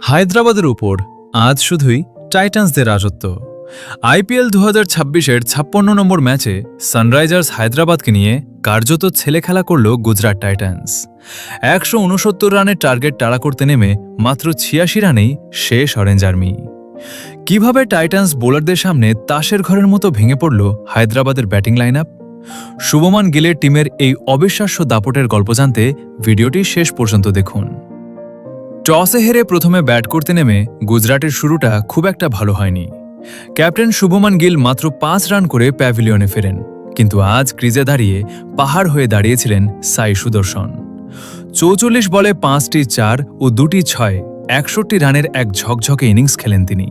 হায়দ্রাবাদের উপর আজ শুধুই টাইটান্সদের রাজত্ব। আইপিএল 2026-এর 56 নম্বর ম্যাচে সানরাইজার্স হায়দ্রাবাদকে নিয়ে কার্যত ছেলে খেলা করল গুজরাট টাইটান্স। 169 রানের টার্গেট তাড়া করতে নেমে মাত্র 86 রানেই শেষ অরেঞ্জ আর্মি। কিভাবে টাইটান্স বোলারদের সামনে তাসের ঘরের মতো ভেঙে পড়ল হায়দ্রাবাদের ব্যাটিং লাইন আপ? শুভমান গিলের টিমের এই অবিশ্বাস্য দাপটের গল্প জানতে ভিডিওটি শেষ পর্যন্ত দেখুন। টসে হেরে প্রথমে ব্যাট করতে নেমে গুজরাটের শুরুটা খুব একটা ভালো হয়নি। ক্যাপ্টেন শুভমান গিল মাত্র 5 রান করে প্যাভিলিয়নে ফেরেন, কিন্তু আজ ক্রিজে দাঁড়িয়ে পাহাড় হয়ে দাঁড়িয়েছিলেন সাই সুদর্শন। 44 বলে 5টি 4 ও 2টি 6, 61 রানের এক ঝকঝকে ইনিংস খেলেন তিনি।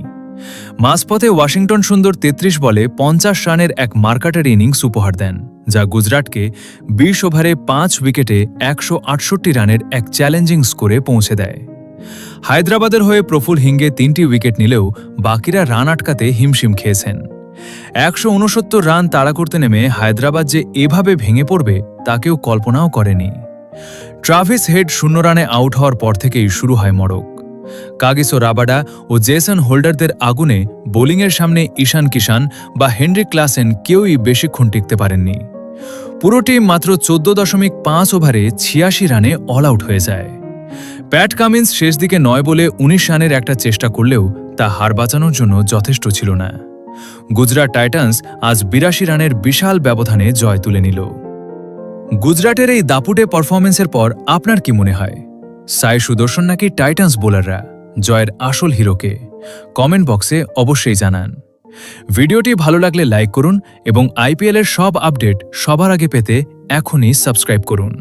মাঝপথে ওয়াশিংটন সুন্দর 33 বলে 50 রানের এক মার্কাটার ইনিংস উপহার দেন, যা গুজরাটকে 20 ওভারে 5 উইকেটে 168 রানের এক চ্যালেঞ্জিং স্কোরে পৌঁছে দেয়। হায়দ্রাবাদের হয়ে প্রফুল হিঙ্গে 3টি উইকেট নিলেও বাকিরা রান আটকাতে হিমশিম খেয়েছেন। 169 রান তাড়া করতে নেমে হায়দ্রাবাদ যে এভাবে ভেঙে পড়বে তা কেউ কল্পনাও করেনি। ট্রাভিস হেড 0 রানে আউট হওয়ার পর থেকেই শুরু হয় মড়ক। কাগিসো রাবাডা ও জেসন হোল্ডারদের আগুনে বোলিংয়ের সামনে ঈশান কিষান বা হেনরিক ক্লাসেন কেউই বেশিক্ষণ টিকতে পারেননি। পুরো টিম মাত্র 14.5 ওভারে 86 রানে অল আউট হয়ে যায়। প্যাট কামিন্স শেষ দিকে 9 বলে 19 রানের একটা চেষ্টা করলেও তা হার বাঁচানোর জন্য যথেষ্ট ছিল না। গুজরাট টাইটান্স আজ 82 রানের বিশাল ব্যবধানে জয় তুলে নিল। গুজরাটের এই দাপুটে পারফরমেন্সের পর আপনার কি মনে হয়? সাই সুদর্শন নাকি টাইটান্স বোলাররা জয়ের আসল হিরোকে? কমেন্ট বক্সে অবশ্যই জানান। ভিডিওটি ভালো লাগলে লাইক করুন এবং আইপিএলের সব আপডেট সবার আগে পেতে এখনই সাবস্ক্রাইব করুন।